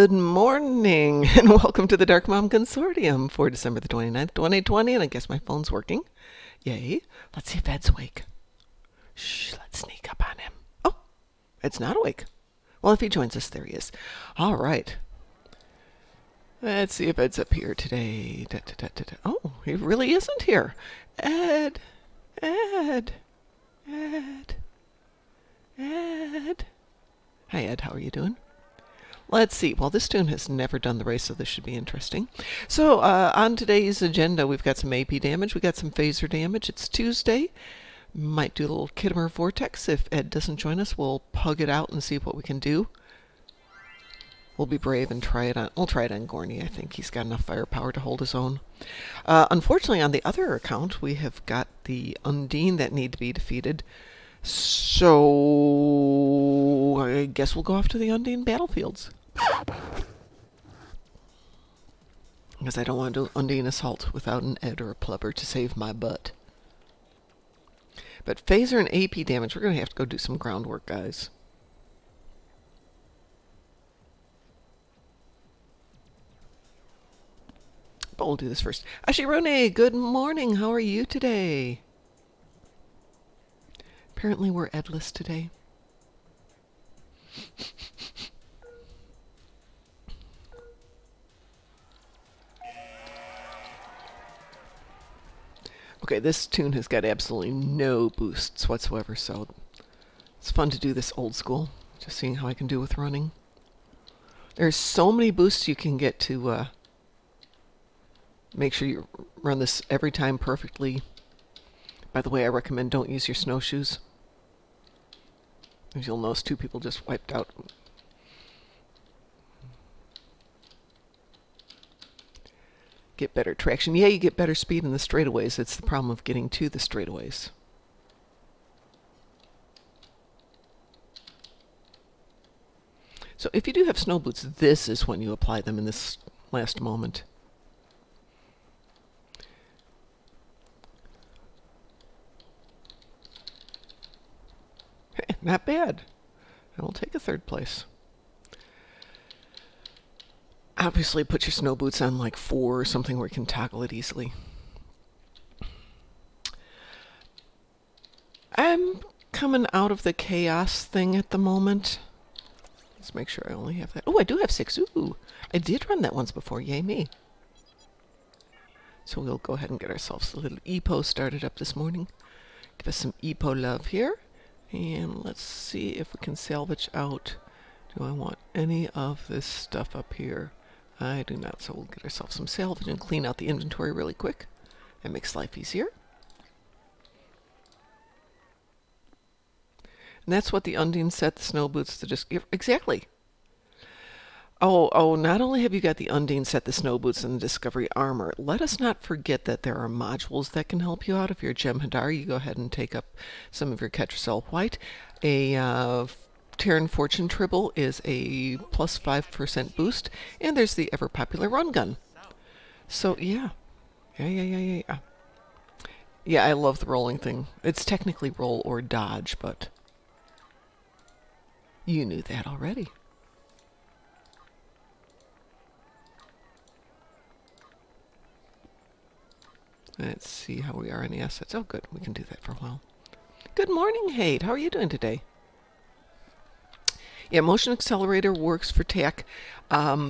Good morning, and welcome to the Darkmom Consortium for December the 29th, 2020, and I guess my phone's working. Yay. Let's see if Ed's awake. Shh, let's sneak up on him. Oh, Ed's not awake. Well, if he joins us, there he is. All right. Let's see if Ed's up here today. Oh, he really isn't here. Ed. Ed. Ed. Ed. Hi, Ed. How are you doing? Let's see. Well, this tune has never done the race, so this should be interesting. So, on today's agenda, we've got some AP damage. We got some phaser damage. It's Tuesday. Might do a little Kittimer Vortex. If Ed doesn't join us, we'll pug it out and see what we can do. We'll be brave and try it on... We'll try it on Gorney. I think he's got enough firepower to hold his own. Unfortunately, on the other account, we have got the Undine that need to be defeated. So I guess we'll go off to the Undine battlefields. Because I don't want to do Undine Assault without an Ed or a Plubber to save my butt. But phaser and AP damage, we're going to have to go do some groundwork, guys. But we'll do this first. Ashiruni, good morning. How are you today? Apparently we're Edless today. Okay, this tune has got absolutely no boosts whatsoever, so it's fun to do this old school. Just seeing how I can do with running. There's so many boosts you can get to make sure you run this every time perfectly. By the way, I recommend don't use your snowshoes. As you'll notice, 2 people just wiped out. Get better traction. Yeah, you get better speed in the straightaways. It's the problem of getting to the straightaways. So if you do have snow boots, this is when you apply them in this last moment. Hey, not bad. I will take a 3rd place. Obviously, put your snow boots on like 4 or something where you can toggle it easily. I'm coming out of the chaos thing at the moment. Let's make sure I only have that. Oh, I do have 6. Ooh, I did run that once before. Yay me. So we'll go ahead and get ourselves a little EPO started up this morning. Give us some EPO love here. And let's see if we can salvage out. Do I want any of this stuff up here? I do not, so we'll get ourselves some salvage and clean out the inventory really quick. That makes life easier. And that's what the Undine set the snow boots to just give. Exactly. Oh, not only have you got the Undine set the snow boots and the Discovery armor, let us not forget that there are modules that can help you out. If you're Jem'Hadar, you go ahead and take up some of your Ketracel White. A Terran Fortune Tribble is a plus 5% boost, and there's the ever popular run gun. So yeah. Yeah, I love the rolling thing. It's technically roll or dodge, but you knew that already. Let's see how we are in the assets. Oh good, we can do that for a while. Good morning, Hade. How are you doing today? Yeah, motion accelerator works for TAC.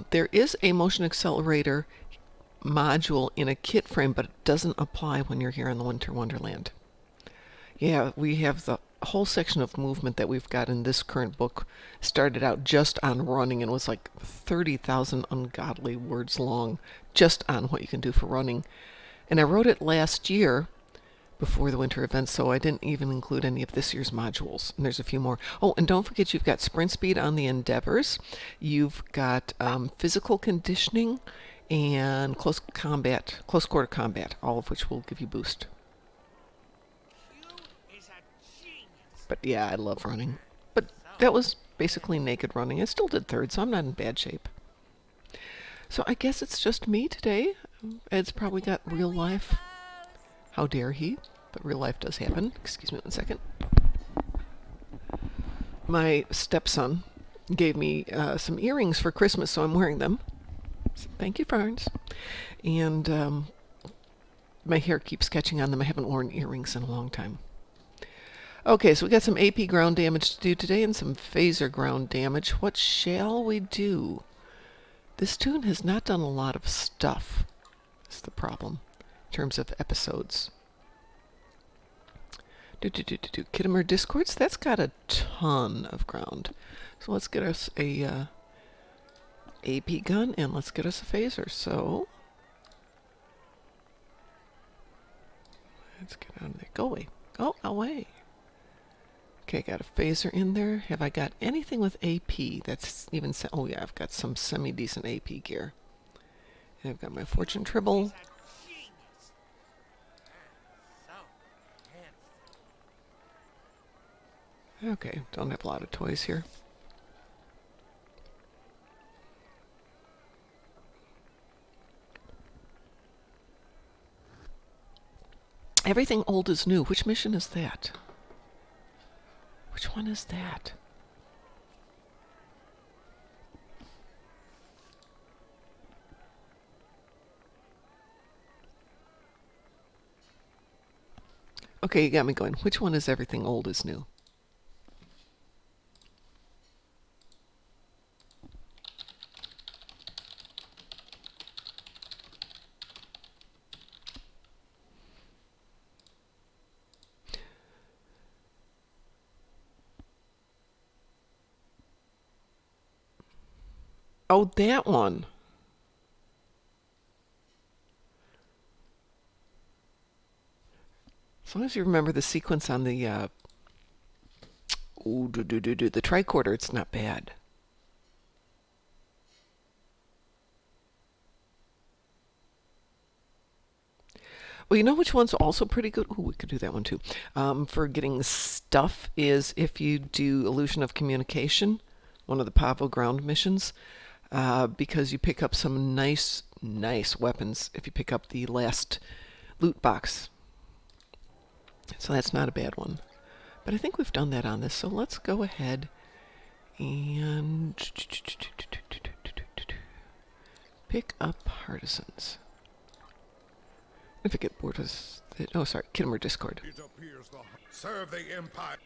There is a motion accelerator module in a kit frame, but it doesn't apply when you're here in the Winter Wonderland. Yeah, we have the whole section of movement that we've got in this current book started out just on running and was like 30,000 ungodly words long just on what you can do for running. And I wrote it last year before the winter event, so I didn't even include any of this year's modules. And there's a few more. Oh, and don't forget you've got sprint speed on the Endeavors. You've got physical conditioning and close quarter combat, all of which will give you boost. But yeah, I love running. But that was basically naked running. I still did 3rd, so I'm not in bad shape. So I guess it's just me today. Ed's probably got real life. How dare he? But real life does happen. Excuse me 1 second. My stepson gave me some earrings for Christmas, so I'm wearing them. So thank you, Farns. And my hair keeps catching on them. I haven't worn earrings in a long time. Okay, so we got some AP ground damage to do today and some phaser ground damage. What shall we do? This toon has not done a lot of stuff. That's the problem in terms of episodes. Kittimer Discords, that's got a ton of ground. So let's get us a AP gun and let's get us a phaser. So let's get out of there. Go away. Go away. Okay, got a phaser in there. Have I got anything with AP that's even... Oh yeah, I've got some semi-decent AP gear. And I've got my fortune tribble. Okay, don't have a lot of toys here. Everything old is new. Which mission is that? Which one is that? Okay, you got me going. Which one is everything old is new? Oh, that one. As long as you remember the sequence on the the tricorder, it's not bad. Well, you know which one's also pretty good? Oh, we could do that one too. For getting stuff is if you do Illusion of Communication, one of the Pavo ground missions, because you pick up some nice weapons if you pick up the last loot box. So that's not a bad one. But I think we've done that on this, so let's go ahead and pick up partisans. If I get bored with it. Oh, sorry, Kittimer Discord. Serve the Empire.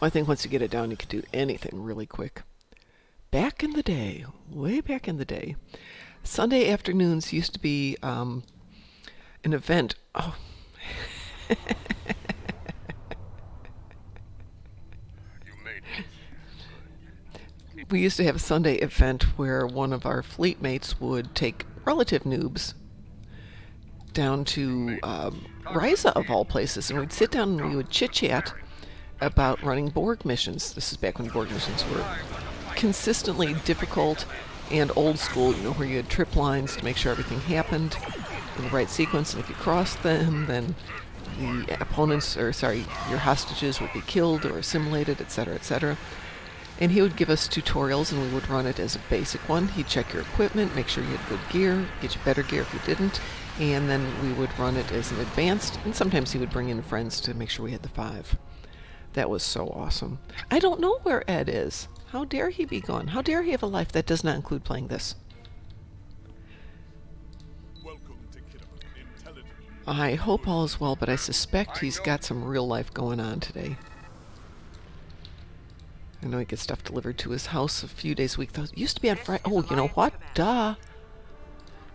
I think once you get it down, you can do anything really quick. Back in the day, way back in the day, Sunday afternoons used to be an event. Oh. We used to have a Sunday event where one of our fleet mates would take relative noobs down to Ryza, of all places, and we'd sit down and we would chit-chat about running Borg missions. This is back when Borg missions were consistently difficult and old school, you know, where you had trip lines to make sure everything happened in the right sequence, and if you crossed them, then the opponents, or sorry, your hostages would be killed or assimilated, etc., etc. And he would give us tutorials, and we would run it as a basic one. He'd check your equipment, make sure you had good gear, get you better gear if you didn't, and then we would run it as an advanced, and sometimes he would bring in friends to make sure we had the 5. That was so awesome. I don't know where Ed is. How dare he be gone? How dare he have a life that does not include playing this? I hope all is well, but I suspect he's got some real life going on today. I know he gets stuff delivered to his house a few days a week. Though it used to be on Friday. Oh, you know what? Duh.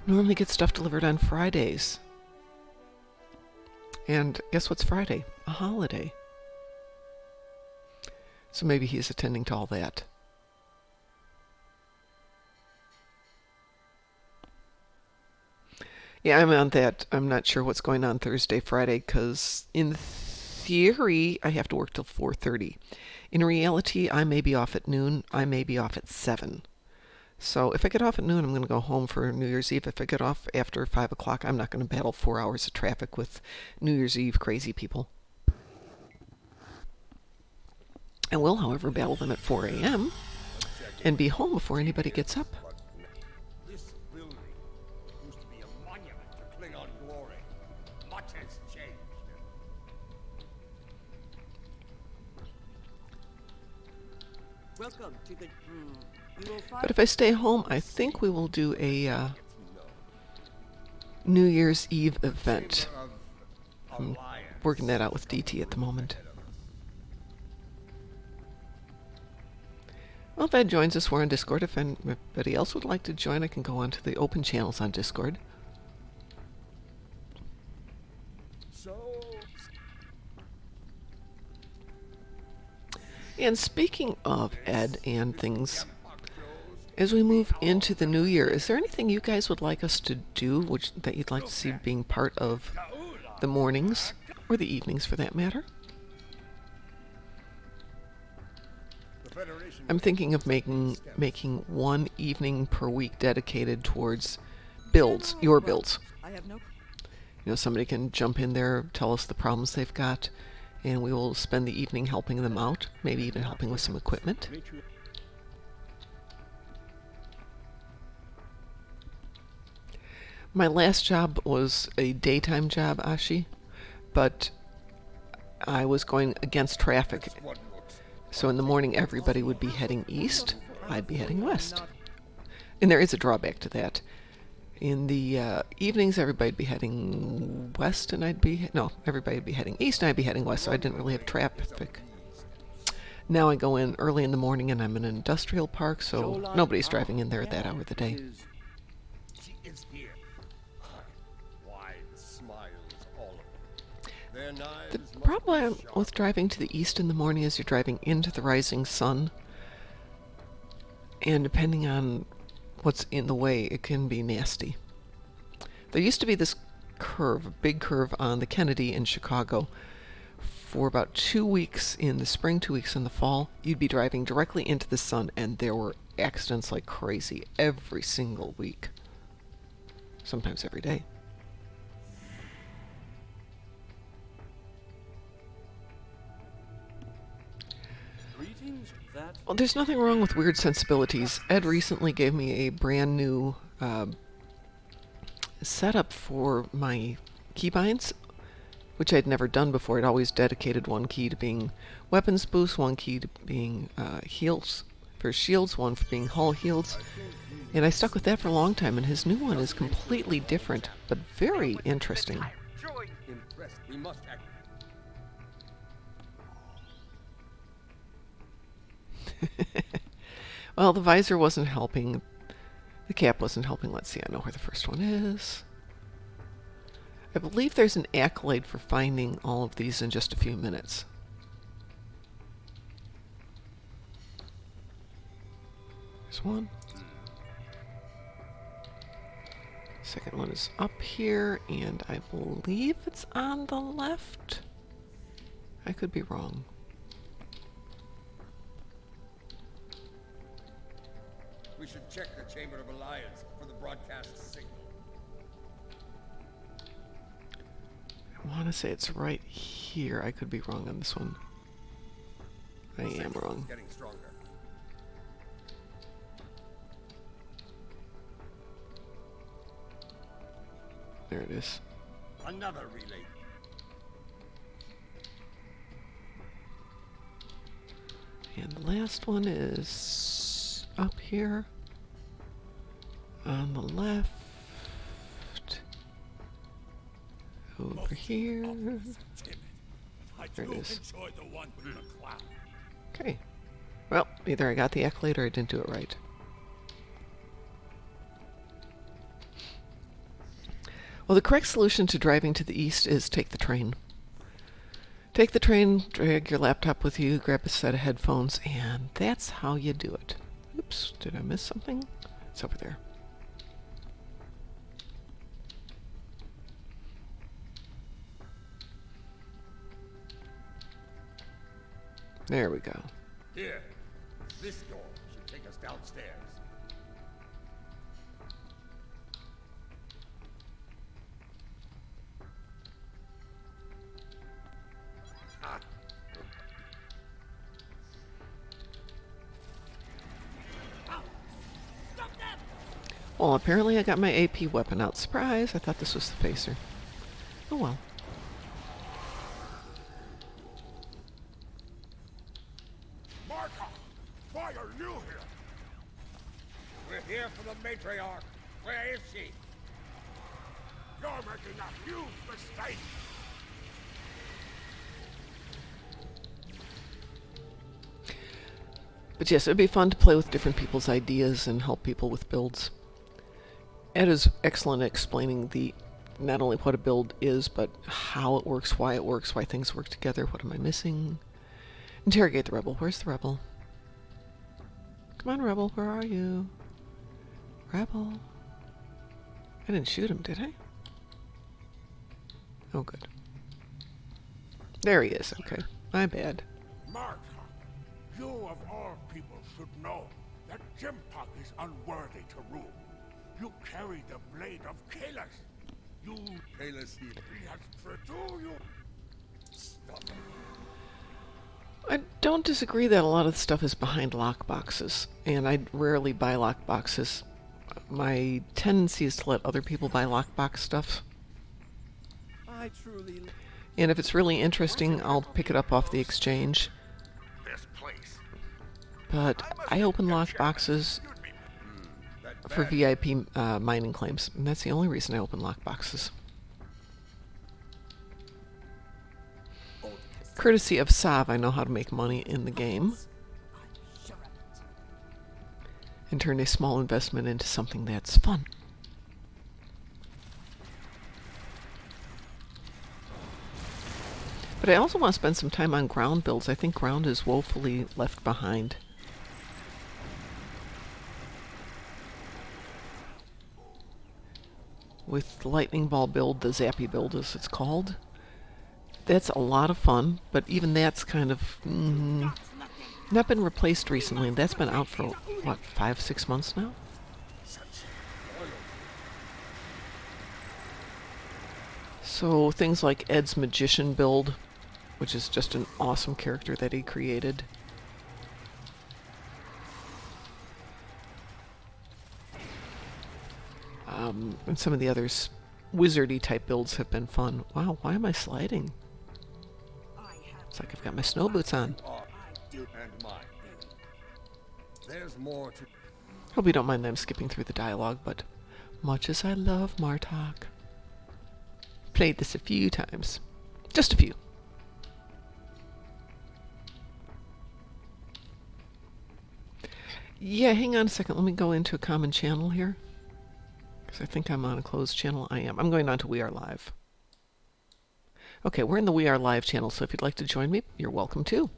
Normally get stuff delivered on Fridays. And guess what's Friday? A holiday. So maybe he's attending to all that. Yeah, I'm on that. I'm not sure what's going on Thursday, Friday, because in theory, I have to work till 4:30. In reality, I may be off at noon. I may be off at 7. So if I get off at noon, I'm going to go home for New Year's Eve. If I get off after 5 o'clock, I'm not going to battle 4 hours of traffic with New Year's Eve crazy people. I will, however, battle them at 4 a.m. and be home before anybody gets up. This building used to be a monument to Klingon glory. Much has changed. Welcome to the. You will find. But if I stay home, I think we will do a New Year's Eve event. I'm working that out with DT at the moment. Well, if Ed joins us, we're on Discord. If anybody else would like to join, I can go on to the open channels on Discord. And speaking of Ed and things, as we move into the new year, is there anything you guys would like us to do that you'd like to see being part of the mornings, or the evenings for that matter? I'm thinking of making one evening per week dedicated towards builds, your builds. I have no. You know, somebody can jump in there, tell us the problems they've got, and we will spend the evening helping them out, maybe even helping with some equipment. My last job was a daytime job, Ashi, but I was going against traffic. So in the morning, everybody would be heading east, I'd be heading west. And there is a drawback to that. In the evenings, everybody'd be heading west, and everybody'd be heading east, and I'd be heading west, so I didn't really have traffic. Now I go in early in the morning, and I'm in an industrial park, so nobody's driving in there at that hour of the day. She is here. Wide smiles, all of them. The problem with driving to the east in the morning is you're driving into the rising sun, and depending on what's in the way, it can be nasty. There used to be this curve, a big curve on the Kennedy in Chicago. For about 2 weeks in the spring, 2 weeks in the fall, you'd be driving directly into the sun, and there were accidents like crazy every single week. Sometimes every day. Well, there's nothing wrong with weird sensibilities. Ed recently gave me a brand new setup for my keybinds, which I'd never done before. I'd always dedicated one key to being weapons boost, one key to being heals for shields, one for being hull heals. And I stuck with that for a long time, and his new one is completely different, but very interesting. Impressed. We must act. Well, the visor wasn't helping. The cap wasn't helping. Let's see, I know where the first one is. I believe there's an accolade for finding all of these in just a few minutes. There's one. Second one is up here, and I believe it's on the left. I could be wrong. We should check the Chamber of Alliance for the broadcast signal. I want to say it's right here. I could be wrong on this one. I am wrong. Getting stronger. There it is. Another relay. And the last one is up here. On the left. Over here. There it is. Okay. Well, either I got the accolade or I didn't do it right. Well, the correct solution to driving to the east is take the train. Take the train, drag your laptop with you, grab a set of headphones, and that's how you do it. Oops, did I miss something? It's over there. There we go. Here. This door should take us downstairs. Ah. Well, apparently I got my AP weapon out. Surprise! I thought this was the facer. Oh well. Mark! Fire! the matriarch. Where is she? You're making a huge mistake. But yes, it would be fun to play with different people's ideas and help people with builds. Ed is excellent at explaining not only what a build is, but how it works, why things work together, what am I missing. Interrogate the rebel. Where's the rebel? Come on, rebel, where are you? Rebel. I didn't shoot him, did I? Oh, good. There he is. Okay, my bad. Martha, you of all people should know that Jimpock is unworthy to rule. You carry the blade of Kalis. You... Kalis, He has do you... stop. I don't disagree that a lot of the stuff is behind lockboxes, and I rarely buy lockboxes. My tendency is to let other people buy lockbox stuff. I truly. And if it's really interesting, I'll pick it up off the exchange. This place. But I open lockboxes for VIP mining claims, and that's the only reason I open lockboxes. Courtesy of Sav, I know how to make money in the game and turn a small investment into something that's fun. But I also want to spend some time on ground builds. I think ground is woefully left behind. With the lightning ball build, the zappy build as it's called, that's a lot of fun, but even that's kind of not been replaced recently. That's been out for, what, 5-6 months now? So things like Ed's magician build, which is just an awesome character that he created. And some of the others, wizardy type builds have been fun. Wow, why am I sliding? It's like I've got my snow boots on. And mine. There's more to... Hope you don't mind that I'm skipping through the dialogue, but much as I love Martok, played this a few times. Just a few. Yeah, hang on a second. Let me go into a common channel here. Because I think I'm on a closed channel. I am. I'm going on to We Are Live. Okay, we're in the We Are Live channel, so if you'd like to join me, you're welcome to.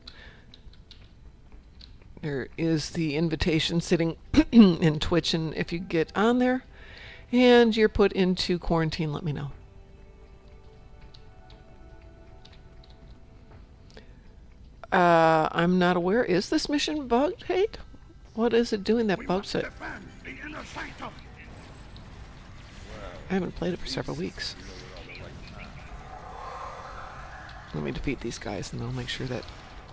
There is the invitation sitting in Twitch, and if you get on there and you're put into quarantine, let me know. I'm not aware. Is this mission bugged, Hate? What is it doing that bugs it? I haven't played it for several weeks. Let me defeat these guys, and I'll make sure that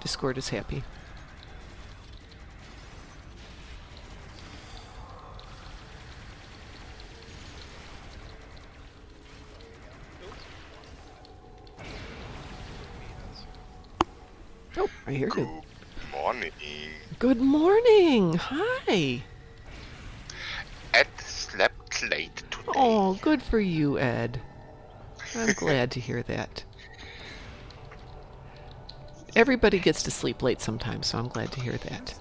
Discord is happy. Oh, I hear you. Morning. Good morning. Hi. Ed slept late today. Oh, good for you, Ed. I'm glad to hear that. Everybody gets to sleep late sometimes, so I'm glad to hear that.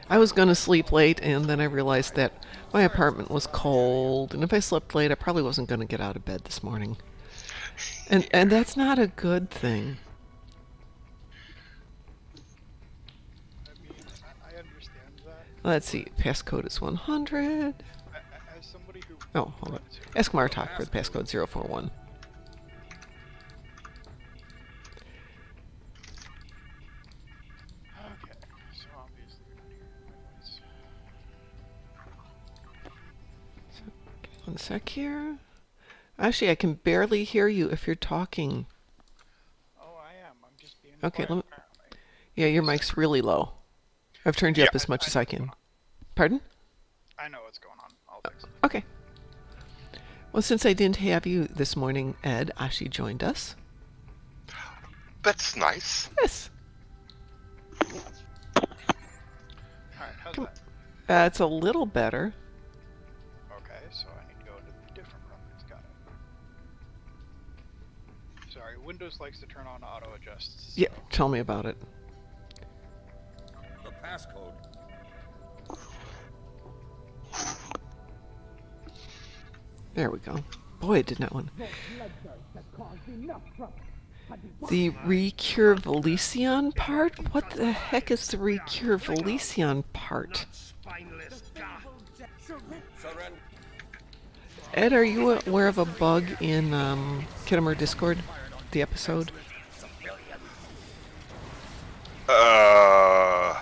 I was going to sleep late, and then I realized that my apartment was cold, and if I slept late, I probably wasn't going to get out of bed this morning. And that's not a good thing. I mean, I understand that. Let's see. Passcode is 100. As somebody who... Oh, hold on. Ask Martok for the passcode 041. Okay, so obviously we're not hearing my voice. One sec here. Actually, I can barely hear you if you're talking. Oh, I am. I'm just being Okay, quiet, let me... apparently. Yeah, your mic's really low. I've turned you up as much as I can. Pardon? I know what's going on. I'll fix it. Okay. Well, since I didn't have you this morning, Ed, Ashi joined us. That's nice. Yes. Alright, how's Come- that? It's a little better. Okay, so I need to go to the different room. Got it. Sorry, Windows likes to turn on auto adjusts. Yeah, tell me about it. The passcode. There we go. Boy, I did not want. The Recure Volition part? What the heck is the Recure Volition part? Surrender. Ed, are you aware of a bug in Kittimer Discord? The episode? I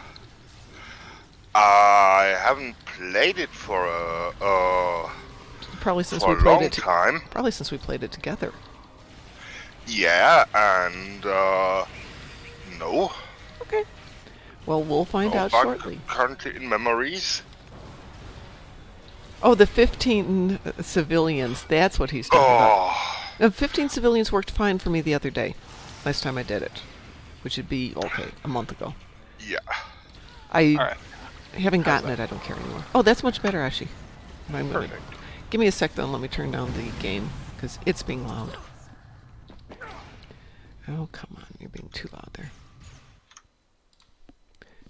haven't played it for Probably since for we a played long it. time. Probably since we played it together. Yeah, and no. Okay. Well, we'll find No out bug shortly. currently in memories. Oh, the 15 civilians. That's what he's talking about. Oh, 15 civilians worked fine for me the other day. Last time I did it. Which would be, okay, a month ago. yeah. I Alright, haven't gotten it. I don't care anymore. Oh, that's much better, Ashi. perfect. Give me a sec, then. Let me turn down the game, because it's being loud. Oh, come on. You're being too loud there.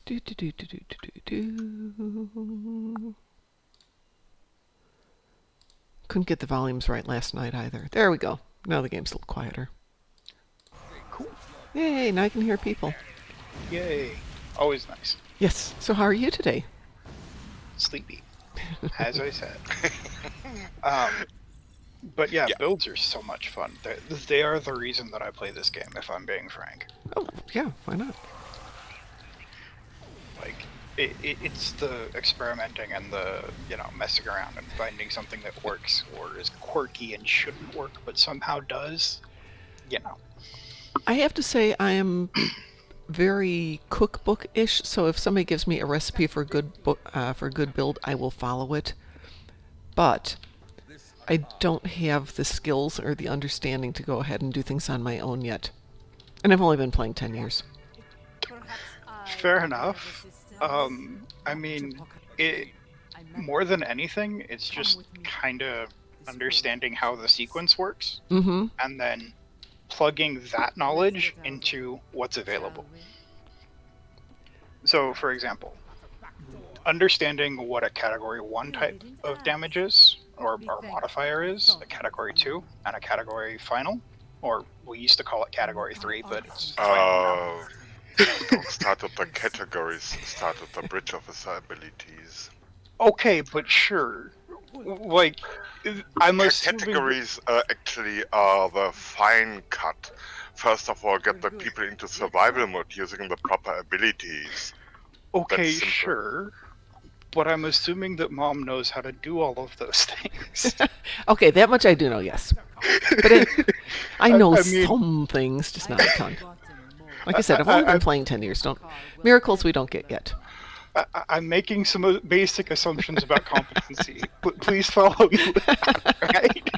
Do, do, do, do, do, do, do, do. Couldn't get the volumes right last night either. There we go. Now the game's a little quieter. Cool. Yay, now I can hear people. Yay. Always nice. Yes. So how are you today? Sleepy, as I said. But yeah, builds are so much fun. They are the reason that I play this game, if I'm being frank. Oh, yeah. Why not? Like, it's the experimenting and the, messing around and finding something that works or is quirky and shouldn't work, but somehow does. I have to say I am very cookbook-ish, so if somebody gives me a recipe for a good build, I will follow it. But I don't have the skills or the understanding to go ahead and do things on my own yet. And I've only been playing 10 years. Fair enough. I mean, more than anything, it's just kind of understanding how the sequence works, and then plugging that knowledge into what's available. So, for example, understanding what a Category 1 type of damage is, or modifier is, a Category 2, and a Category Final, or we used to call it Category 3, but it's final now. Don't start with the categories, start with the bridge officer abilities. Okay, but sure. Like, I'm assuming... Categories actually are the fine cut. First of all, get the people into survival mode using the proper abilities. Okay, That's simple. sure. But I'm assuming that Mom knows how to do all of those things. Okay, that much I do know, yes. But I know I mean- some things, just not a ton. Like I said, I've only been playing 10 years. Miracles we don't get yet. I'm making some basic assumptions about competency. Please follow me with that, right?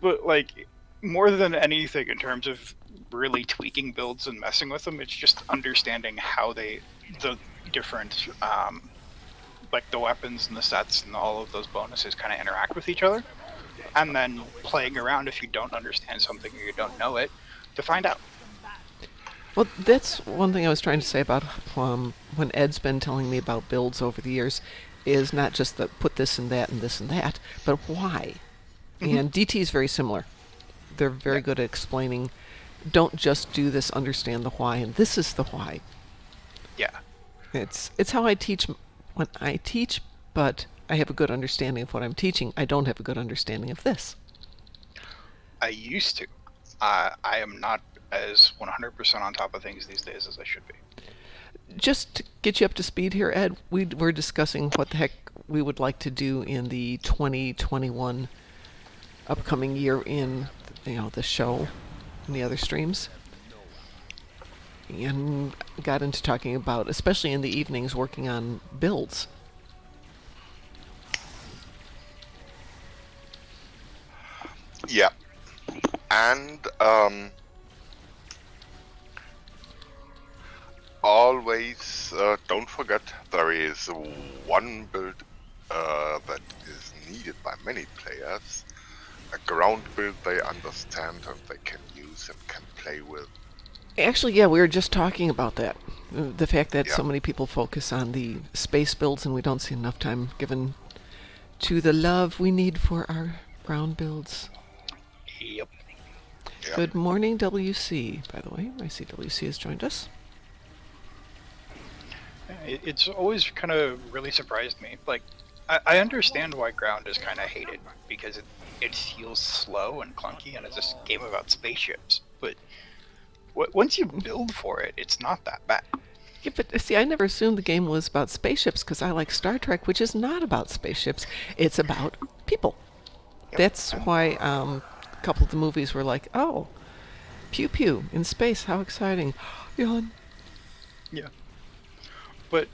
But, like, more than anything in terms of really tweaking builds and messing with them, it's just understanding how the different, like, the weapons and the sets and all of those bonuses kind of interact with each other. And then playing around if you don't understand something or you don't know it, to find out. Well, that's one thing I was trying to say about when Ed's been telling me about builds over the years, is not just the put this and that and this and that, but why. And DT is very similar. They're very good at explaining, don't just do this, understand the why, and this is the why. Yeah. It's how I teach when I teach, but I have a good understanding of what I'm teaching. I don't have a good understanding of this. I used to. I am not as 100% on top of things these days as I should be. Just to get you up to speed here, Ed, we're discussing what the heck we would like to do in the 2021 upcoming year in, the show and the other streams. And got into talking about, especially in the evenings, working on builds. Yeah. And always don't forget there is one build that is needed by many players. A ground build they understand and they can use and can play with. Actually, yeah, we were just talking about that. The fact that so Yeah. many people focus on the space builds and we don't see enough time given to the love we need for our ground builds. Yep. Yeah. Good morning, WC, by the way. I see WC has joined us. It's always kind of really surprised me. Like, I understand why ground is kind of hated because it feels slow and clunky and it's a game about spaceships. But once you build for it, it's not that bad. Yeah, but see, I never assumed the game was about spaceships because I like Star Trek, which is not about spaceships. It's about people. That's why a couple of the movies were like, oh, pew pew in space, how exciting. Yawn. Yeah. But,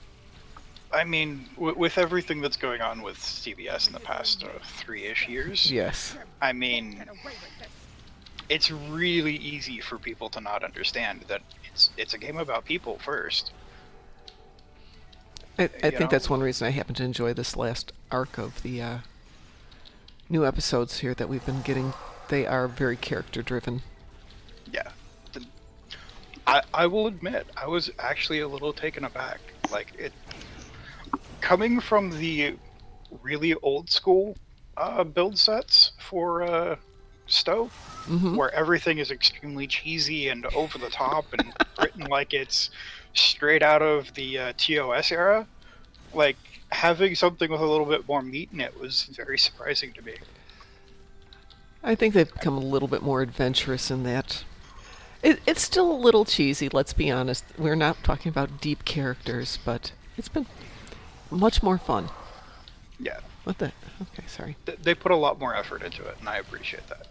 I mean, with everything that's going on with CBS in the past 3-ish years, Yes. I mean, it's really easy for people to not understand that it's a game about people first. I You think know? that's one reason I happen to enjoy this last arc of the new episodes here that we've been getting. They are very character driven. Yeah. I will admit, I was actually a little taken aback. Like, coming from the really old school build sets for Stowe, where everything is extremely cheesy and over the top and written like it's straight out of the TOS era, like, having something with a little bit more meat in it was very surprising to me. I think they've become a little bit more adventurous in that. It's still a little cheesy, let's be honest. We're not talking about deep characters, but it's been much more fun. Yeah. What the? Okay, sorry. They put a lot more effort into it, and I appreciate that.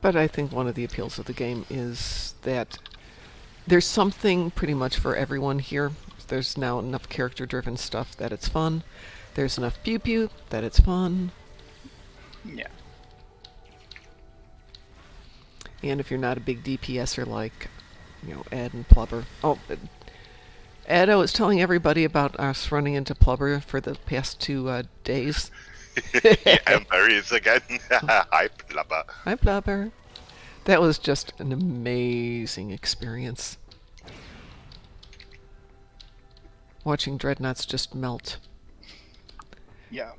But I think one of the appeals of the game is that there's something pretty much for everyone here. There's now enough character-driven stuff that it's fun. There's enough pew-pew that it's fun. Yeah. And if you're not a big DPSer like, Ed and Plubber. Oh, Ed, I was telling everybody about us running into Plubber for the past 2 days. And there he is again. Hi, Plubber. Hi, Plubber. That was just an amazing experience. Watching Dreadnoughts just melt. Yeah.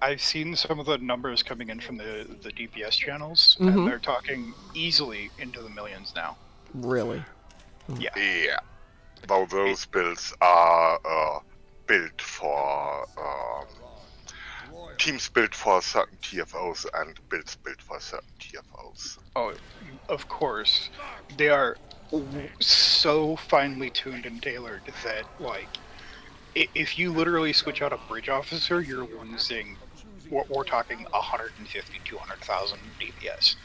I've seen some of the numbers coming in from the DPS channels, and they're talking easily into the millions now. Really? Yeah. Yeah. Though those builds are built for teams built for certain TFOs and builds built for certain TFOs. Oh, of course. They are so finely tuned and tailored that, like, if you literally switch out a bridge officer, you're losing, we're talking 150, 200,000 DPS.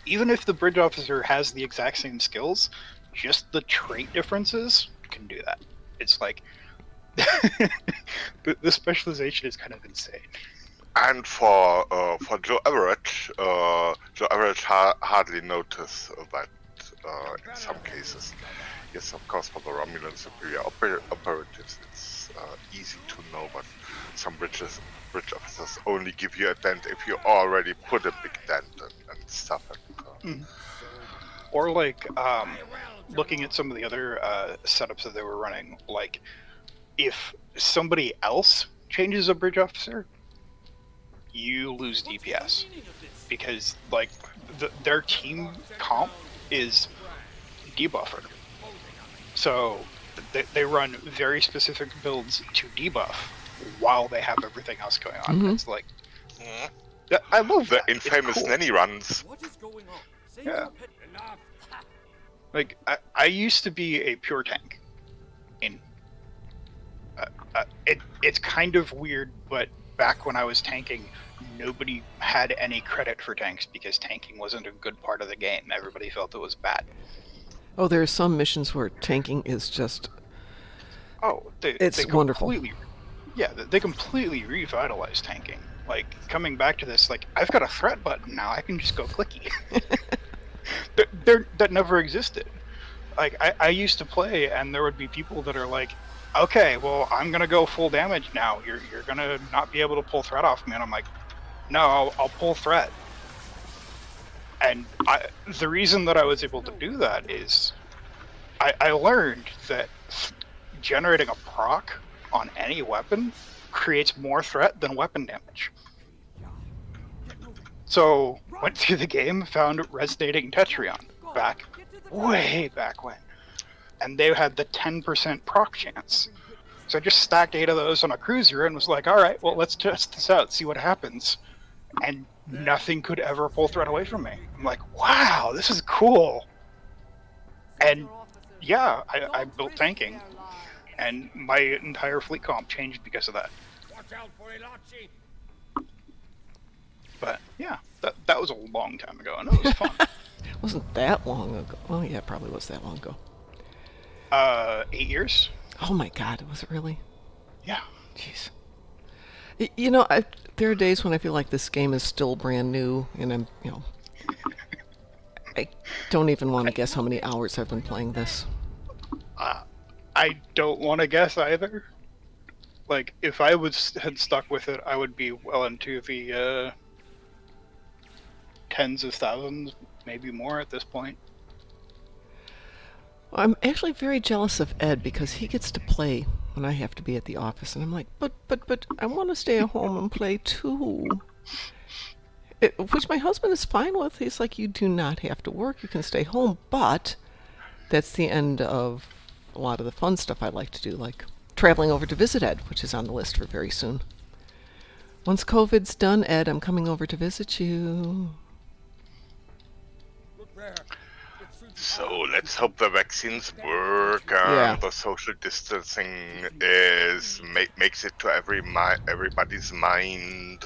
Even if the bridge officer has the exact same skills, just the trait differences can do that. It's like, the specialization is kind of insane. And for Joe Everett hardly notice that in some cases. Yes, of course, for the Romulan superior operatives, it's easy to know, but some bridge officers only give you a dent if you already put a big dent and stuff. Or like, looking at some of the other setups that they were running, like, if somebody else changes a bridge officer, you lose DPS. Because, like, their team comp is debuffer. So they run very specific builds to debuff while they have everything else going on. It's like, I love the that. infamous It's cool. nanny runs. What is going on? Say Yeah. your pet enough. Like, I used to be a pure tank. In it's kind of weird, but back when I was tanking, nobody had any credit for tanks because tanking wasn't a good part of the game. Everybody felt it was bad. Oh, there are some missions where tanking is just... Oh, It's wonderful. Yeah, they completely revitalized tanking. like coming back to this, like I've got a threat button now. I can just go clicky. That never existed. Like I used to play, and there would be people that are like, okay, well, I'm gonna go full damage now. You're gonna not be able to pull threat off me, and I'm like, no, I'll pull threat. And the reason that I was able to do that is I learned that generating a proc on any weapon creates more threat than weapon damage. So went through the game, found Resonating Tetrion way back when, and they had the 10% proc chance. So I just stacked 8 of those on a cruiser and was like, all right, well, let's test this out, see what happens. And nothing could ever pull threat away from me. I'm like, wow, this is cool. And yeah, I built tanking, and my entire fleet comp changed because of that. Watch out for Elachi. But yeah, that was a long time ago, and it was fun. Wasn't that long ago. Well, yeah, it probably was that long ago. 8 years? Oh my God, was it really? Yeah. Jeez. There are days when I feel like this game is still brand new, and I'm, I don't even want to guess how many hours I've been playing this. I don't want to guess either. Like, if I had stuck with it, I would be well into the tens of thousands, maybe more at this point. I'm actually very jealous of Ed because he gets to play when I have to be at the office, and I'm like, but I want to stay at home and play too. Which my husband is fine with. He's like, you do not have to work, you can stay home, but that's the end of a lot of the fun stuff I like to do, like traveling over to visit Ed, which is on the list for very soon. Once COVID's done, Ed, I'm coming over to visit you. Look there. It's through the So let's hope the vaccines work. Yeah. The social distancing makes it to everybody's mind,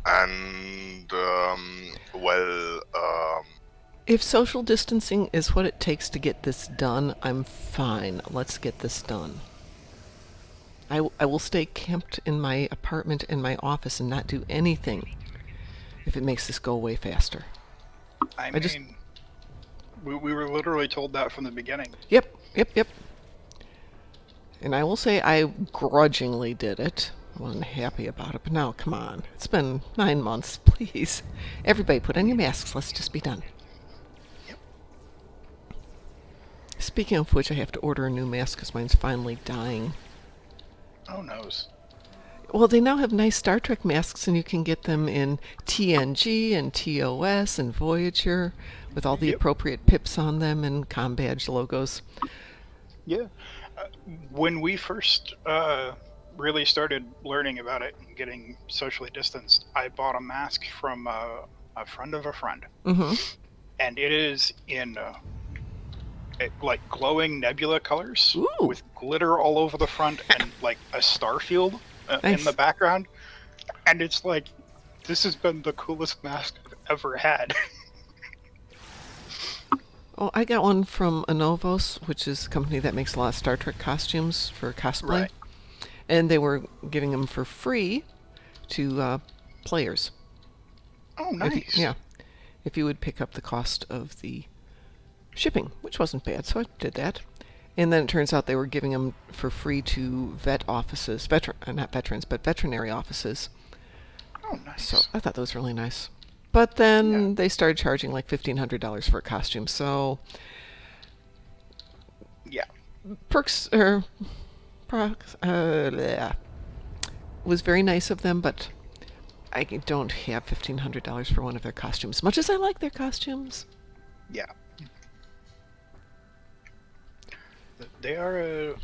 and If social distancing is what it takes to get this done, I'm fine. Let's get this done. I will stay camped in my apartment, in my office, and not do anything if it makes this go away faster. I just- mean, we were literally told that from the beginning. Yep. And I will say I grudgingly did it. I wasn't happy about it, but now, come on. It's been 9 months, please. Everybody put on your masks. Let's just be done. Yep. Speaking of which, I have to order a new mask because mine's finally dying. Oh, noes. Well, they now have nice Star Trek masks, and you can get them in TNG and TOS and Voyager with all the Yep. appropriate pips on them and comm badge logos. Yeah. When we first really started learning about it and getting socially distanced, I bought a mask from a friend of a friend. Mm-hmm. And it is in like glowing nebula colors Ooh. with glitter all over the front and like a star field in Nice. the background. And it's like, this has been the coolest mask I've ever had. Oh, I got one from Anovos, which is a company that makes a lot of Star Trek costumes for cosplay. Right. And they were giving them for free to players. Oh, If nice. you, yeah. If you would pick up the cost of the shipping, which wasn't bad, so I did that. And then it turns out they were giving them for free to vet offices, not veterans, but veterinary offices. Oh, nice. So I thought that was really nice. But then Yeah. they started charging like $1,500 for a costume. So Yeah. procs was very nice of them, but I don't have $1,500 for one of their costumes. Much as I like their costumes. Yeah. They are,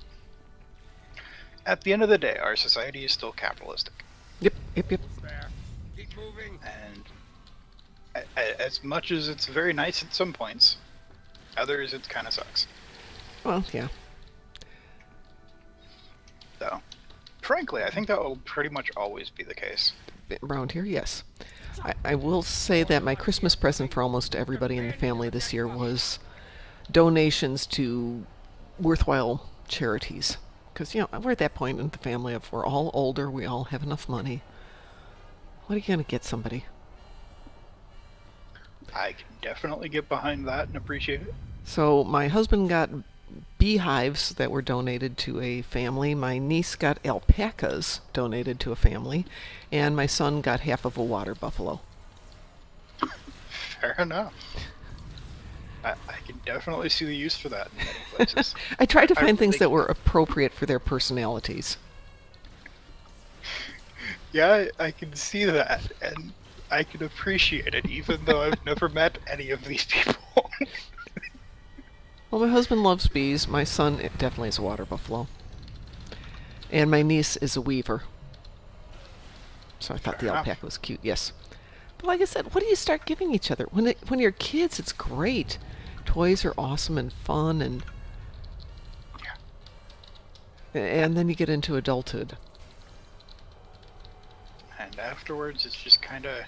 at the end of the day, our society is still capitalistic. Yep. there. Keep moving. And as much as it's very nice at some points, others it kind of sucks. Well, yeah. So, frankly, I think that will pretty much always be the case. Around here, yes. I will say that my Christmas present for almost everybody in the family this year was donations to worthwhile charities. Because, we're at that point in the family of we're all older, we all have enough money. What are you going to get somebody? I can definitely get behind that and appreciate it. So my husband got beehives that were donated to a family. My niece got alpacas donated to a family. And my son got half of a water buffalo. Fair enough. I can definitely see the use for that in many places. I tried to find things really- that were appropriate for their personalities. Yeah, I can see that, and I can appreciate it, even though I've never met any of these people. Well, my husband loves bees. My son definitely is a water buffalo. And my niece is a weaver. So I thought Fair the enough. alpaca was cute, yes. But like I said, what do you start giving each other? When you're kids, it's great. Toys are awesome and fun, and then you get into adulthood. And afterwards, it's just kind of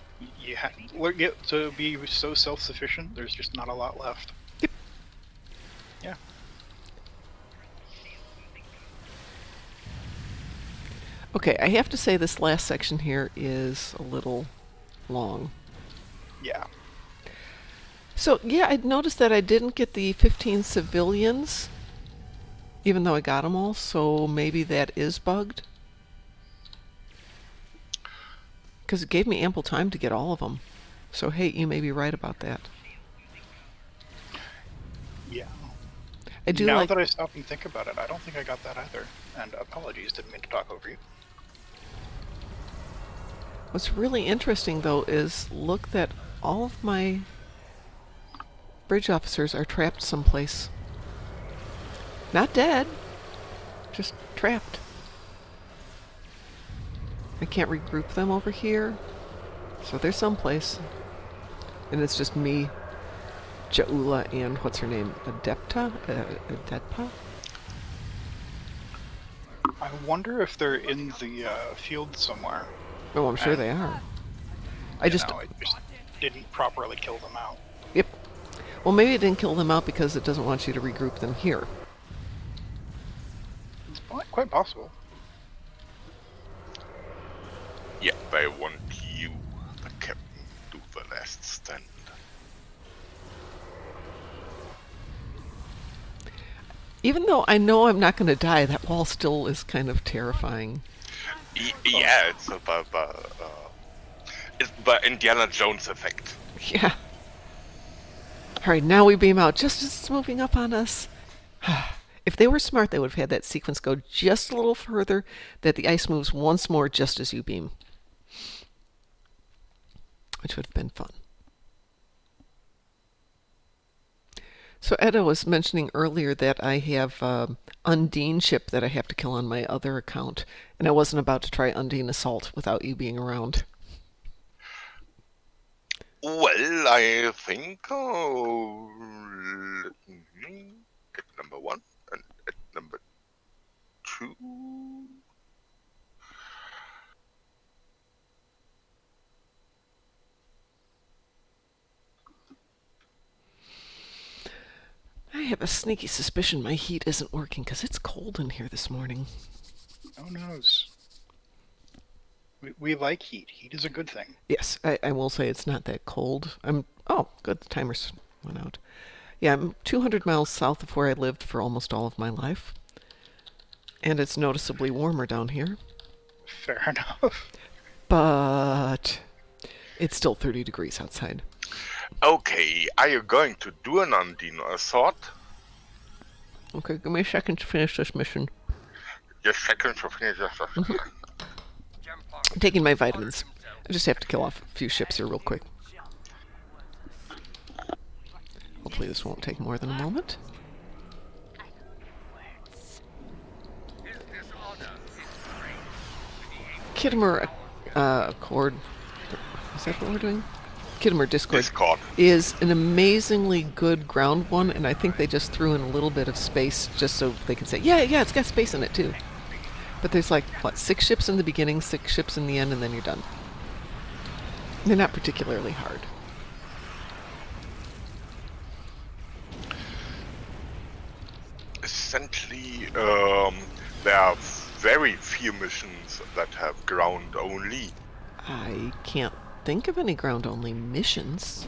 get to be so self-sufficient. There's just not a lot left. Yep. Yeah. Okay, I have to say this last section here is a little long. Yeah. So, yeah, I'd noticed that I didn't get the 15 civilians, even though I got them all, so maybe that is bugged. Because it gave me ample time to get all of them. So, hey, you may be right about that. Yeah. I do now like... that I stop and think about it, I don't think I got that either. And apologies, didn't mean to talk over you. What's really interesting, though, is look that all of my bridge officers are trapped someplace. Not dead, just trapped. I can't regroup them over here, so they're someplace. And it's just me, Jaula, and what's her name? Adepta? Adepta? I wonder if they're in the field somewhere. Oh, I'm sure they are. I just... I just didn't properly kill them out. Yep. Well, maybe it didn't kill them out because it doesn't want you to regroup them here. It's quite possible. Yeah, they want you, the captain, do the last stand. Even though I know I'm not going to die, that wall still is kind of terrifying. Yeah, it's the Indiana Jones effect. Yeah. Alright, now we beam out just as it's moving up on us. If they were smart, they would have had that sequence go just a little further, that the ice moves once more just as you beam. Which would have been fun. So Edda was mentioning earlier that I have Undine ship that I have to kill on my other account, and I wasn't about to try Undine Assault without you being around. Well, I think let me get number 1 and at number 2. I have a sneaky suspicion my heat isn't working because it's cold in here this morning. Who knows? We like heat. Heat is a good thing. Yes, I will say it's not that cold. Oh, good, the timers went out. Yeah, I'm 200 miles south of where I lived for almost all of my life. And it's noticeably warmer down here. Fair enough. But it's still 30 degrees outside. Okay, are you going to do an Undine Assault? Okay, give me a second to finish this mission. Just second to finish this. I'm taking my vitamins. I just have to kill off a few ships here real quick. Hopefully this won't take more than a moment. Kittimer Accord. Is that what we're doing? Kittimer Discord is an amazingly good ground one, and I think they just threw in a little bit of space just so they can say, yeah, it's got space in it too. But there's like, 6 ships in the beginning, 6 ships in the end, and then you're done. They're not particularly hard. Essentially, there are very few missions that have ground only. I can't think of any ground-only missions,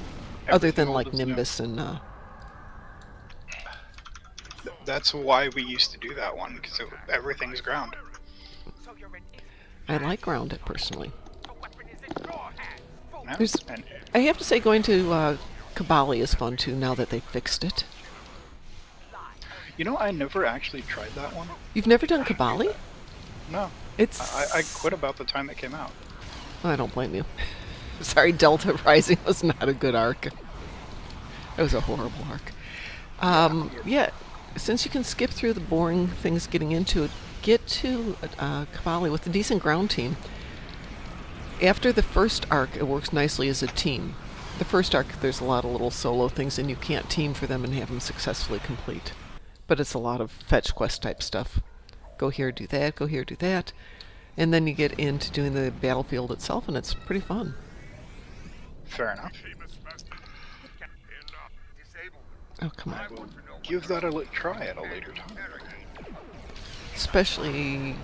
other than Everything like old is new. Nimbus and. That's why we used to do that one, because everything's ground. I like ground it personally. Yeah, There's, and I have to say, going to Kabali is fun too. Now that they fixed it. you know, I never actually tried that one. You've never done Kabali? No, It's. I quit about the time it came out. I don't blame you. Sorry, Delta Rising was not a good arc. It was a horrible arc. Yeah, since you can skip through the boring things getting into it, get to Kabali with a decent ground team. After the first arc, it works nicely as a team. The first arc, there's a lot of little solo things, and you can't team for them and have them successfully complete. But it's a lot of fetch quest type stuff. Go here, do that, go here, do that. And then you get into doing the battlefield itself, and it's pretty fun. Fair enough. Oh, come on. I will give that a try at a later time. Especially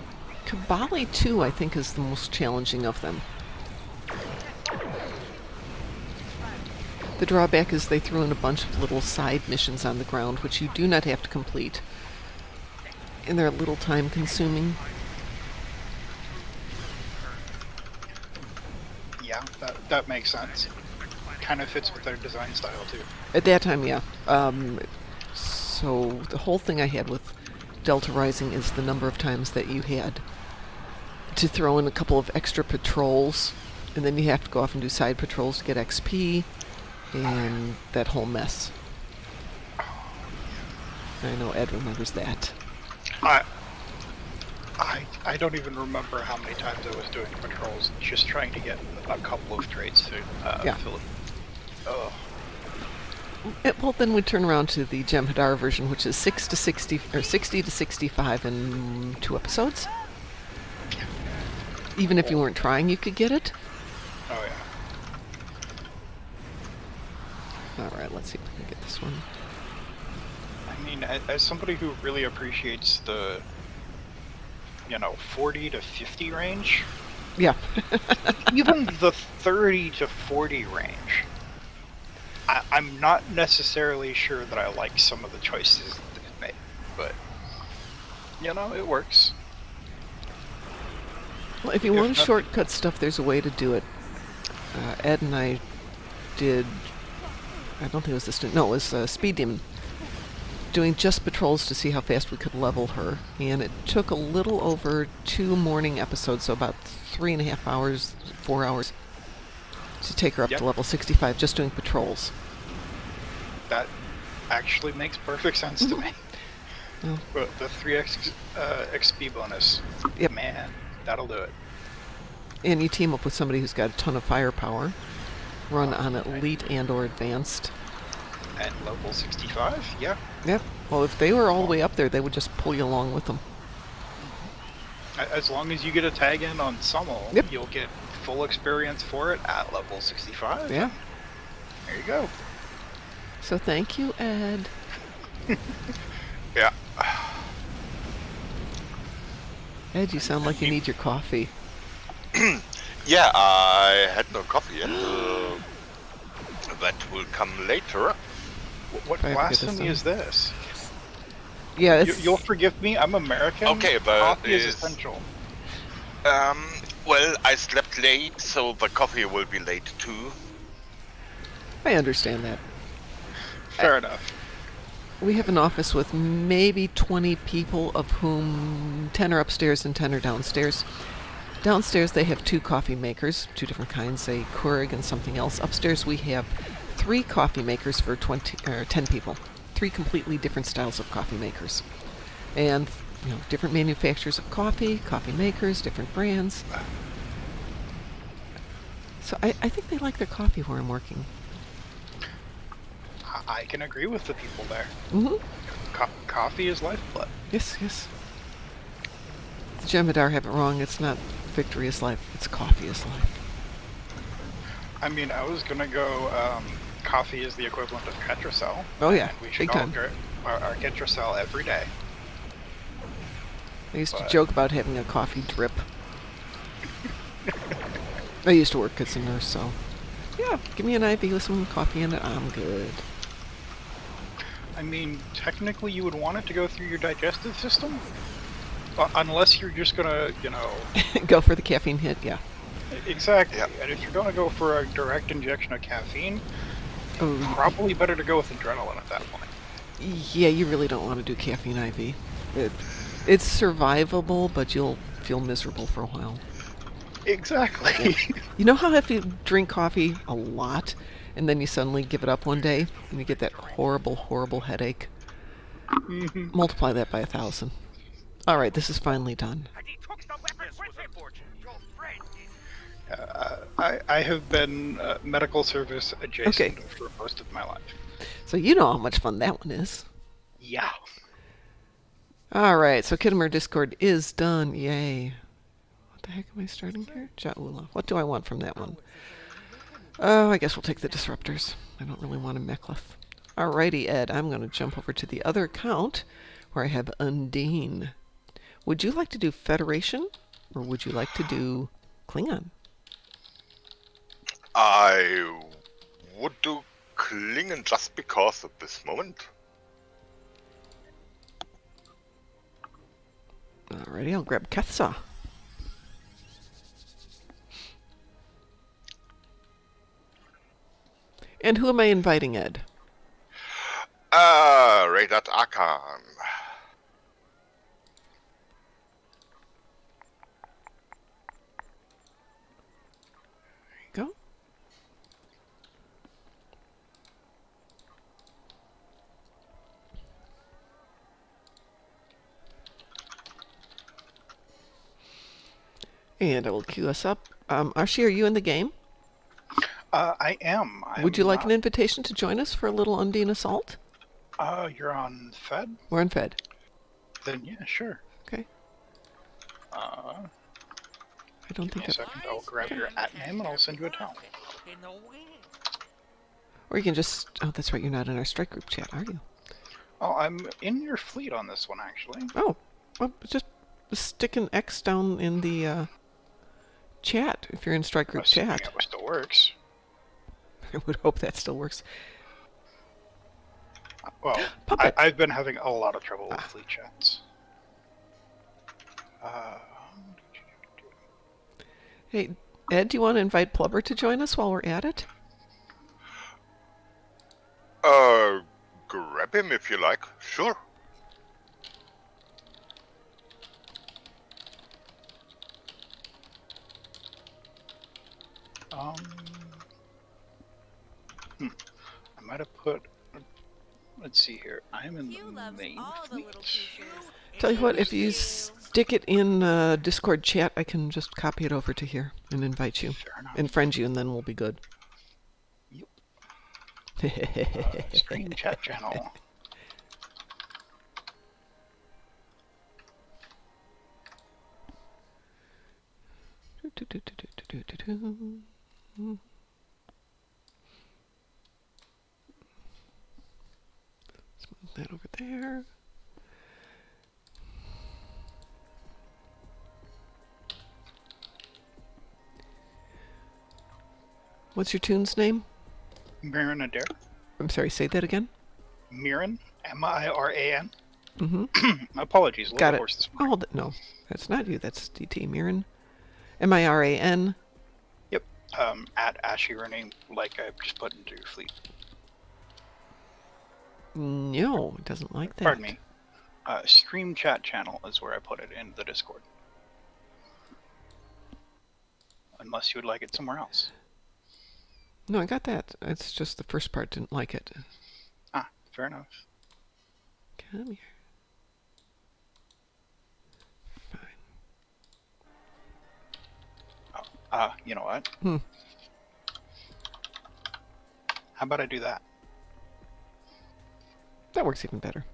Kabali 2, I think, is the most challenging of them. The drawback is they threw in a bunch of little side missions on the ground, which you do not have to complete. And they're a little time consuming. Yeah, that makes sense. Kind of fits with their design style too. At that time, yeah. So the whole thing I had with Delta Rising is the number of times that you had to throw in a couple of extra patrols, and then you have to go off and do side patrols to get XP, and that whole mess. I know Ed remembers that. I don't even remember how many times I was doing patrols, just trying to get a couple of traits to Yeah. fill it. Oh, Well, then we turn around to the Jem'Hadar version, which is 60 to 65 in 2 episodes. Even if you weren't trying, you could get it. oh yeah. All right, let's see if we can get this one. I mean, as somebody who really appreciates the, 40 to 50 range, Yeah. even the 30 to 40 range, I'm not necessarily sure that I like some of the choices that they've made, but, it works. Well, if you If want to nothing- shortcut stuff, there's a way to do it. Ed and I did. I don't think it was this. No, it was Speed Demon. Doing just patrols to see how fast we could level her, and it took a little over 2 morning episodes, so about 3.5 hours, 4 hours, to take her up Yep. to level 65 just doing patrols. That actually makes perfect sense to me. Well, But the 3x XP bonus, Yep. man, that'll do it. and you team up with somebody who's got a ton of firepower, run on elite and/or advanced. At level 65, yeah. Yep. Well, if they were all the way up there, they would just pull you along with them. As long as you get a tag in on Summel, Yep. you'll get full experience for it at level 65. Yeah. There you go. So thank you, Ed. Yeah. Ed, you sound like you need your coffee. Yeah, I had no coffee yet. That will come later. What If I ever get this blasphemy done. is this? Yeah, it's, You'll forgive me, I'm American. Okay, but coffee is is- essential. Well, I slept late, so the coffee will be late too. I understand that. Fair enough. We have an office with maybe 20 people, of whom 10 are upstairs and 10 are downstairs. Downstairs they have 2 coffee makers, 2 different kinds, a Keurig and something else. Upstairs we have 3 coffee makers for 10 people. 3 completely different styles of coffee makers. And, different manufacturers of coffee, coffee makers, different brands. So I think they like their coffee where I'm working. I can agree with the people there. Mm-hmm. Coffee is lifeblood. Yes, yes. The Jem'Hadar have it wrong. It's not victory is life. It's coffee is life. I mean, I was gonna go, coffee is the equivalent of Ketracel. Oh yeah, And we should big all time. drink our Ketracel every day. I used to But- joke about having a coffee drip. I used to work as a nurse, so yeah, give me an IV with some coffee in it. I'm good. I mean, technically you would want it to go through your digestive system, unless you're just gonna, Go for the caffeine hit, yeah. Exactly. Yeah. And if you're gonna go for a direct injection of caffeine, Oh, probably better to go with adrenaline at that point. yeah, you really don't want to do caffeine IV. It's survivable, but you'll feel miserable for a while. Exactly. You know how if you drink coffee a lot, and then you suddenly give it up one day, and you get that horrible, horrible headache? Multiply that by 1,000. All right, this is finally done. I have been medical service adjacent Okay. for most of my life. So you know how much fun that one is. Yeah. All right, so Kittimer Discord is done. Yay. What the heck am I starting here? Jaula. What do I want from that one? Oh, I guess we'll take the disruptors. I don't really want a Mechlith. Alrighty, Ed, I'm going to jump over to the other account where I have Undine. Would you like to do Federation, or would you like to do Klingon? I would do Klingon just because at this moment. Alrighty, I'll grab Kethsa. And who am I inviting, Ed? Radar Archon. There you go. And I will queue us up. Archie, are you in the game? I am. Would you like an not. invitation to join us for a little Undine assault? You're on Fed? We're on Fed. Then yeah, sure. Okay. Uh, I don't give me think a that. second. I'll grab your @name and I'll send you a towel. Or you can just. Oh, that's right. You're not in our strike group chat, are you? Oh, I'm in your fleet on this one, actually. Oh, well, just stick an X down in the chat if you're in strike group Assuming chat. it still works. I would hope that still works. Well, Puppet. I've been having a lot of trouble with fleet chats. Hey, Ed, do you want to invite Plubber to join us while we're at it? Grab him if you like. Sure. I might have put. Let's see here. I'm in Hugh the loves main all the fleet. little creatures. Tell you what, if you stick it in Discord chat, I can just copy it over to here and invite you. Fair enough. And friend you, and then we'll be good. Screen chat channel. Let's move that over there. What's your tune's name? Mirren Adair. I'm sorry, say that again. Mirren. Miran. Mm-hmm. Apologies. A Got little it. hoarse this morning. Oh, no, that's not you. That's DT Mirren. Miran. Yep. At Ashiruni, like I just put into your fleet. No, it doesn't like that. Pardon me. Stream chat channel is where I put it in the Discord. Unless you would like it somewhere else. No, I got that. It's just the first part didn't like it. Ah, fair enough. Come here. Fine. You know what? Hmm. How about I do that? That works even better.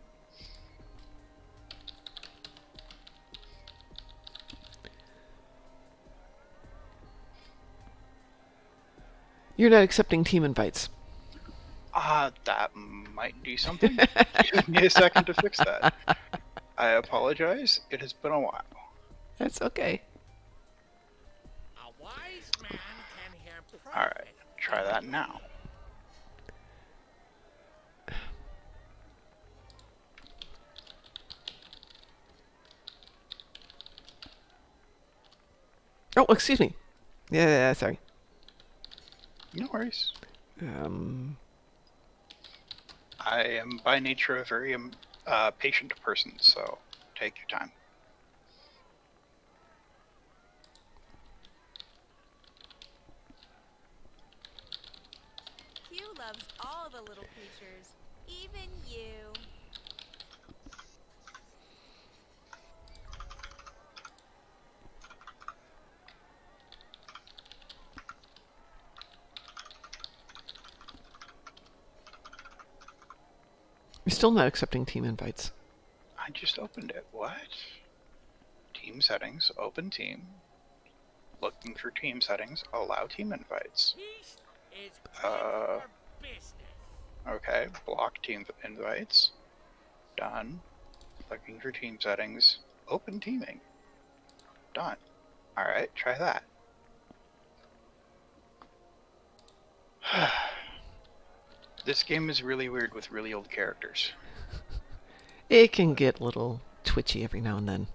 You're not accepting team invites. That might do something. Give me a second to fix that. I apologize. It has been a while. That's okay. A wise man Alright, try that now. Oh, excuse me. Yeah, sorry. No worries. Um, I am by nature a very patient person, so take your time. Q loves all the little creatures, even you. you're still not accepting team invites. I just opened it. What? Team settings, open team. Looking for team settings, allow team invites. Peace is Uh, for business. Okay, block team invites. Done. Looking for team settings, open teaming. Done. Alright, try that. This game is really weird with really old characters. It can get a little twitchy every now and then.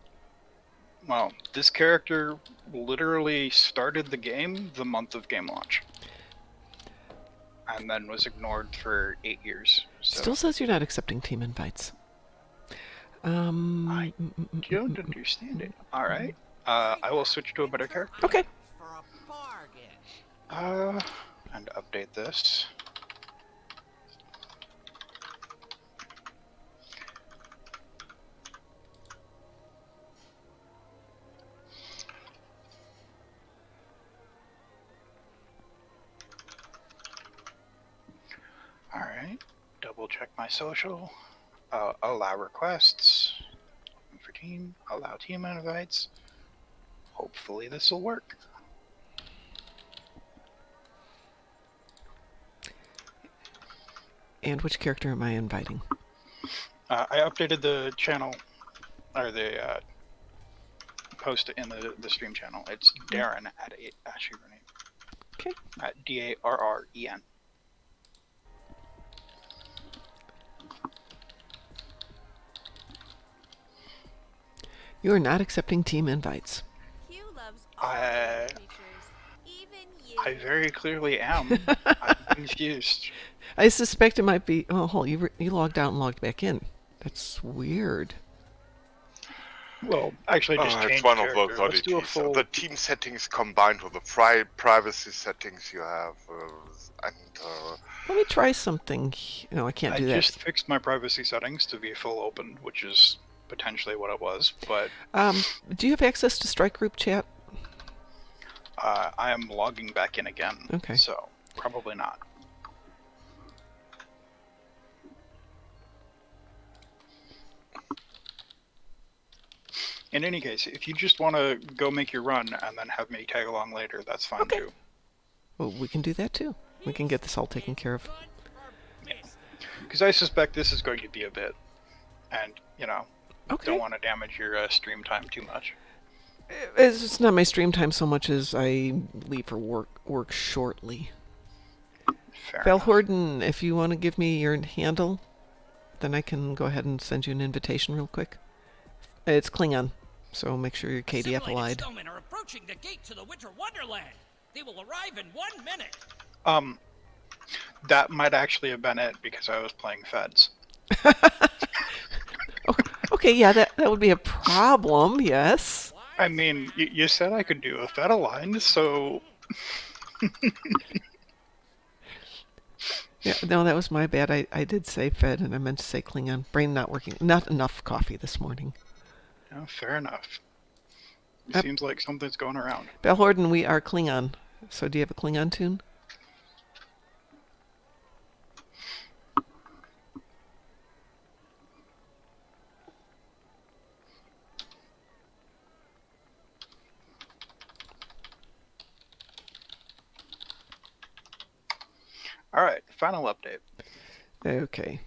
Well, this character literally started the game the month of game launch. And then was ignored for 8 years. So Still says you're not accepting team invites. I don't understand it. Alright. I will switch to a better character. Okay. For a bargain. And update this. Alright, double check my social. Allow requests. For team, allow team invites. Hopefully this will work. And which character am I inviting? I updated the channel, or the post in the stream channel. It's Darren at Ashiruni. Okay. At Darren. You are not accepting team invites. Q loves all the little creatures, even you. I very clearly am. I'm confused. I suspect it might be. Oh, hold, you logged out and logged back in. That's weird. Well, actually, I just changed it's one of character. those Let's do a oddities. full. The team settings combined with the privacy settings you have, and Let me try something. No, I can't I do that. just fixed my privacy settings to be full open, which is potentially what it was. But Do you have access to Strike Group chat? I am logging back in again. Okay. So probably not. In any case, if you just want to go make your run and then have me tag along later, that's fine Okay. too. Well, we can do that too. We can get this all taken care of. Good for business. Because I suspect this is going to be a bit, and Okay. don't want to damage your stream time too much. It's not my stream time so much as I leave for work shortly. Fair enough. Valhorden, if you want to give me your handle, then I can go ahead and send you an invitation real quick. It's Klingon, so make sure you're KDF Assimilated allied. snowmen are approaching the gate to the Winter Wonderland. They will arrive in 1 minute. That might actually have been it because I was playing Feds. Okay, yeah, that would be a problem, yes. I mean, you said I could do a Fed aligned, so Yeah, no, that was my bad. I did say Fed, and I meant to say Klingon. Brain not working. Not enough coffee this morning. fair enough. It Yep. seems like something's going around. Valhorden, we are Klingon. So do you have a Klingon tune? All right, final update. Okay.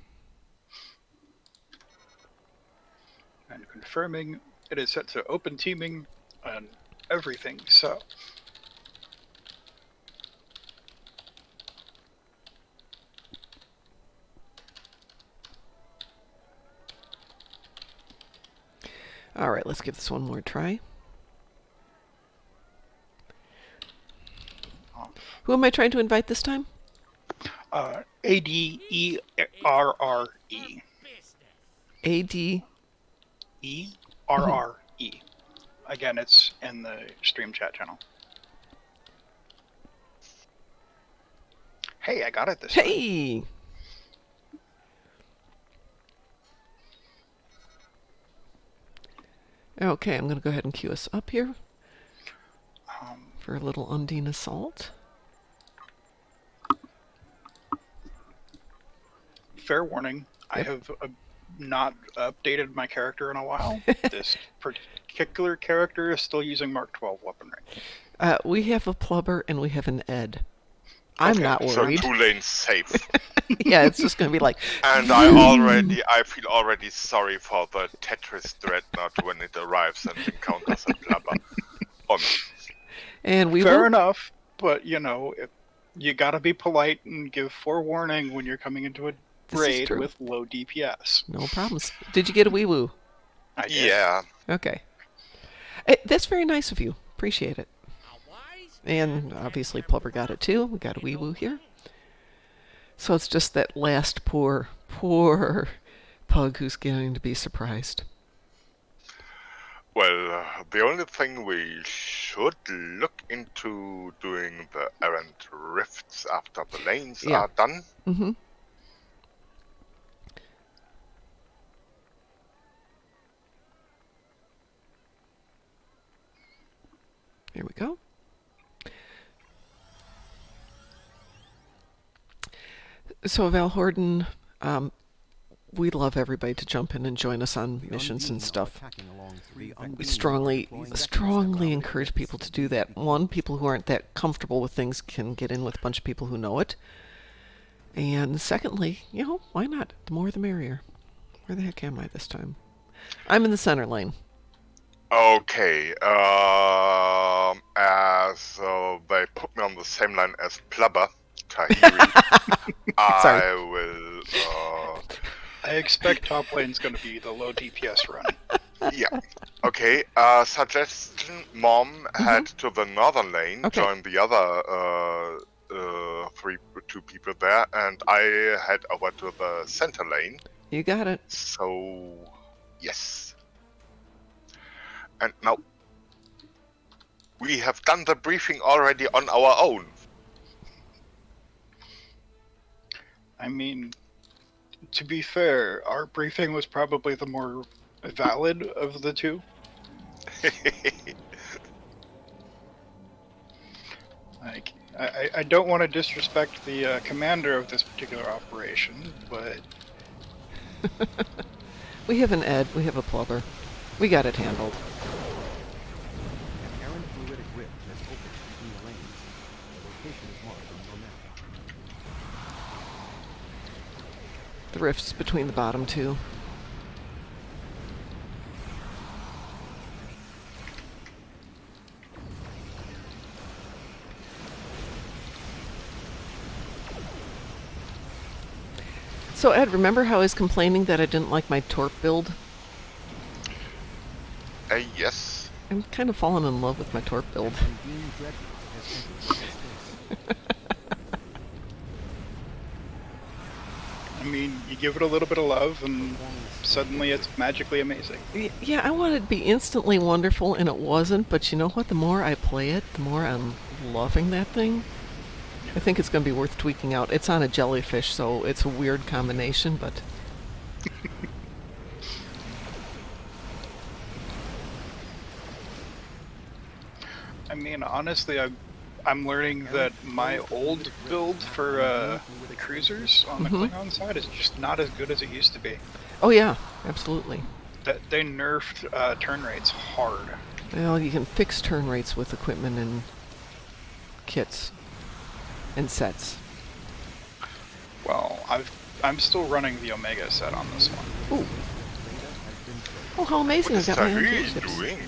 And confirming it is set to open teaming and everything, so. All right, let's give this one more try. Who am I trying to invite this time? ADERRE. A-D... ERRE. Again, it's in the stream chat channel. Hey, I got it this time. Hey! Okay, I'm going to go ahead and queue us up here for a little Undine Assault. Fair warning, I Yep. have not updated my character in a while. This particular character is still using Mark 12 weaponry. We have a Plubber and we have an Ed. I'm Okay, not So worried. 2 lanes safe. Yeah, it's just going to be like... And I feel already sorry for the Tetris Dreadnought when it arrives and encounters a blubber. And we Fair will... enough, but you gotta be polite and give forewarning when you're coming into a This is raid true. with low DPS. No problems. Did you get a wee-woo? I did. Yeah. Okay. That's very nice of you. Appreciate it. And obviously Plubber got it too. We got a wee-woo here. So it's just that last poor pug who's getting to be surprised. Well, the only thing we should look into doing the errant rifts after the lanes Yeah. are done. Mm-hmm. Here we go. So Valhorden, we'd love everybody to jump in and join us on missions and stuff. We strongly encourage people to do that. One, people who aren't that comfortable with things can get in with a bunch of people who know it. And secondly, why not? The more the merrier. Where the heck am I this time? I'm in the center lane. Okay, as they put me on the same line as Plubber, Tahiri, I will, I expect top lane's going to be the low DPS run. yeah. Okay, suggestion, Mom head to the northern lane, Okay. join the other two people there, and I head over to the center lane. You got it. So, yes. And now, we have done the briefing already on our own. I mean, to be fair, our briefing was probably the more valid of the two. Like, I don't want to disrespect the commander of this particular operation, but We have an Ed. We have a Plubber. We got it handled. An errant fluidic rift has opened between the lanes. The location is marked on your map. The rifts between the bottom two. So Ed, remember how I was complaining that I didn't like my Torp build? Yes. I'm kind of falling in love with my Torp build. Undine Dreadnought has entered your space. I mean, you give it a little bit of love, and suddenly it's magically amazing. Yeah, I wanted it to be instantly wonderful, and it wasn't, but you know what? The more I play it, the more I'm loving that thing. I think it's going to be worth tweaking out. It's on a jellyfish, so it's a weird combination, but... I mean, honestly, I'm learning that my old build for the cruisers on the Klingon side is just not as good as it used to be. Oh yeah, absolutely. That they nerfed turn rates hard. Well, you can fix turn rates with equipment and kits and sets. Well, I'm still running the Omega set on this one. Ooh. Oh, how amazing! What I is got my own Tahiri ships. doing?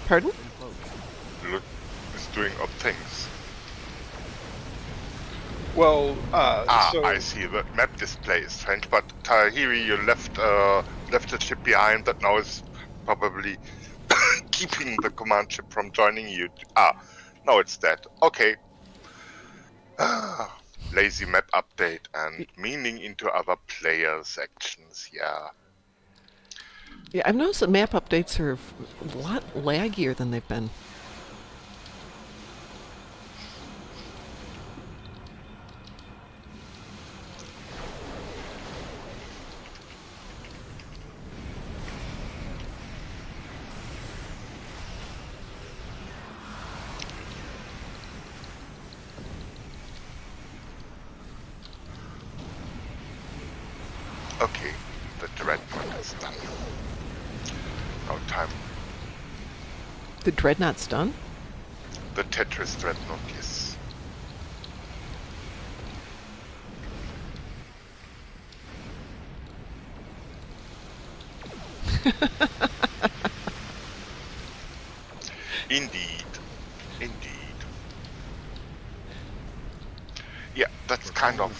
Pardon? Look, is doing odd things. Well, so I see. The map display is strange, but Tahiri, you left a ship behind that now is probably keeping the command ship from joining you. No, it's dead. Okay. Lazy map update and meaning into other players' actions. Yeah. Yeah, I've noticed that map updates are a lot laggier than they've been. Okay, the Dreadnought is done. No time. The Dreadnought's done? The Tetris Dreadnought, yes. Indeed. Indeed. Yeah, that's kind of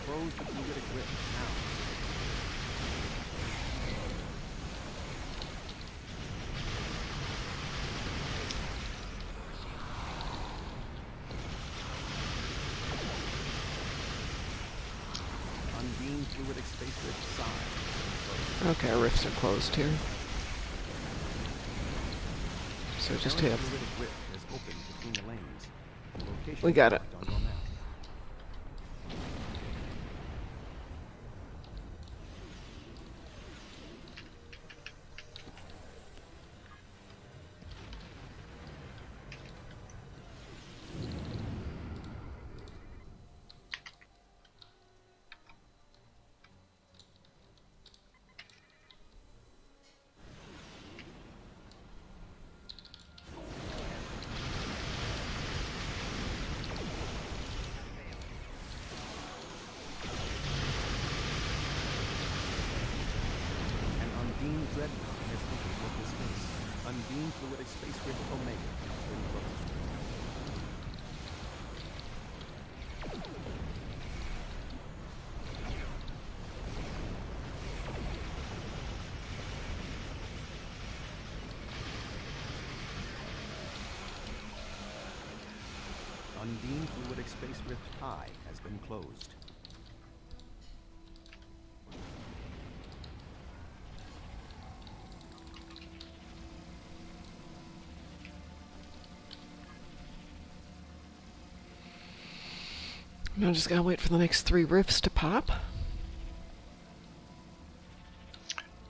Close the fluidic rift now. Unbeam fluidic space rift side. Okay, our rifts are closed here. So just Apparent have... fluidic rift has opened between the lanes. The location We is got it. marked on your map. Unbeam Dreadnought has entered local space. Unbeam fluidic space rift Omega has been closed. Unbeam fluidic space rift I has been closed. Now just gotta wait for the next 3 rifts to pop.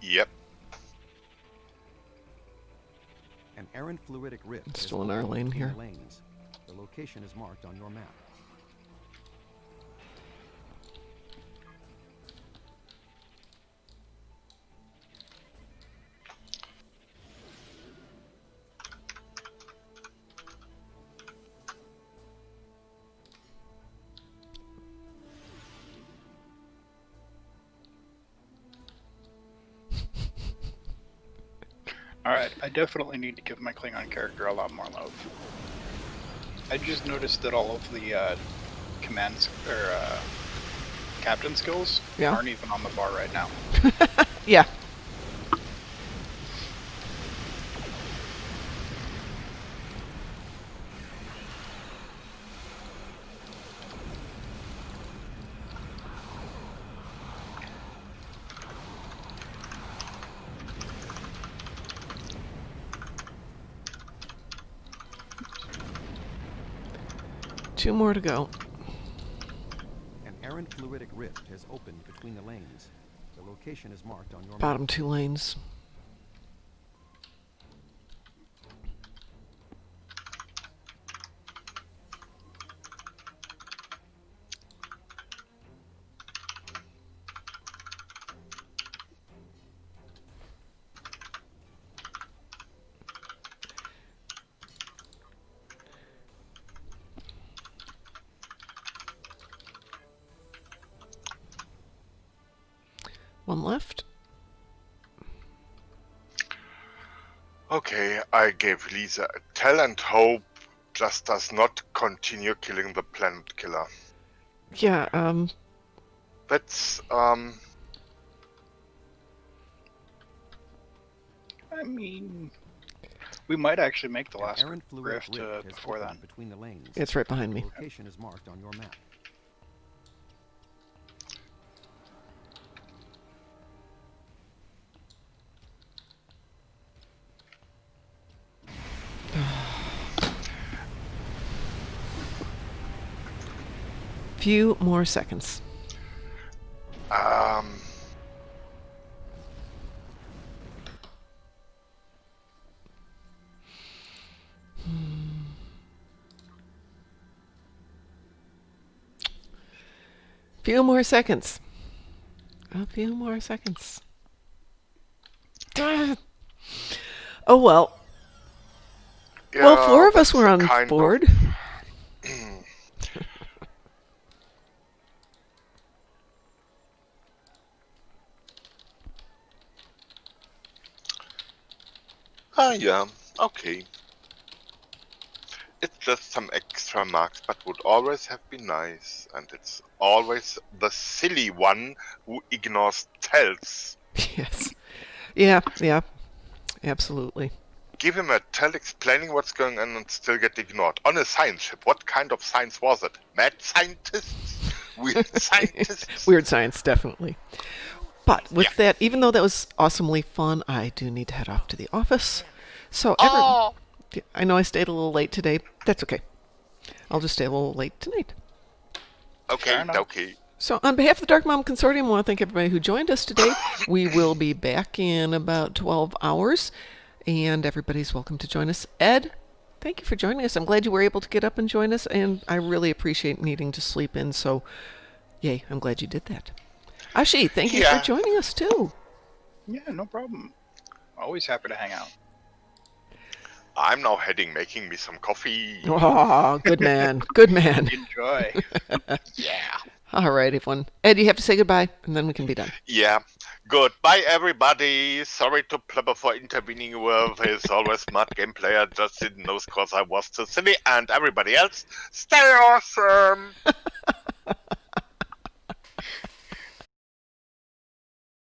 yep. An errant fluidic rift It's has still in our opened lane between here. the lanes. The location is marked on your map. Alright, I definitely need to give my Klingon character a lot more love. I just noticed that all of the commands or captain skills Yeah. aren't even on the bar right now. Yeah. Two more to go. An errant fluidic rift has opened between the lanes. The location is marked on your map. Bottom 2 lanes. One left. Okay, I gave Lisa a tell and hope just does not continue killing the planet killer. Yeah, That's, I mean, we might actually make the An last errant fluid rift rift has before opened then. between the lanes. it's right behind The me. location is marked on your map. Few more seconds. um, Few more seconds. A few more seconds. Ah. Oh well. Well, yeah, 4 of us that's were a on kind board. Yeah, okay. It's just some extra marks, but would always have been nice. And it's always the silly one who ignores tells. Yes. Yeah, yeah. Absolutely. Give him a tell explaining what's going on and still get ignored. On a science ship, what kind of science was it? Mad scientists? Weird scientists? Weird science, definitely. But with that, even though that was awesomely fun, I do need to head off to the office. So Oh! I know I stayed a little late today. That's okay. I'll just stay a little late tonight. Okay, Fair enough. okay. So on behalf of the Darkmom Consortium, I want to thank everybody who joined us today. We will be back in about 12 hours, and everybody's welcome to join us. Ed, thank you for joining us. I'm glad you were able to get up and join us, and I really appreciate needing to sleep in, so yay, I'm glad you did that. Ashi, thank you Yeah. for joining us too. Yeah, no problem. Always happy to hang out. I'm now heading, making me some coffee. Oh, good man. Good man. Enjoy. Yeah. All right, everyone. Ed, you have to say goodbye, and then we can be done. Yeah. Goodbye, everybody. Sorry to Plumber for intervening with his always smart game player. Just didn't know because I was too silly. And everybody else, stay awesome.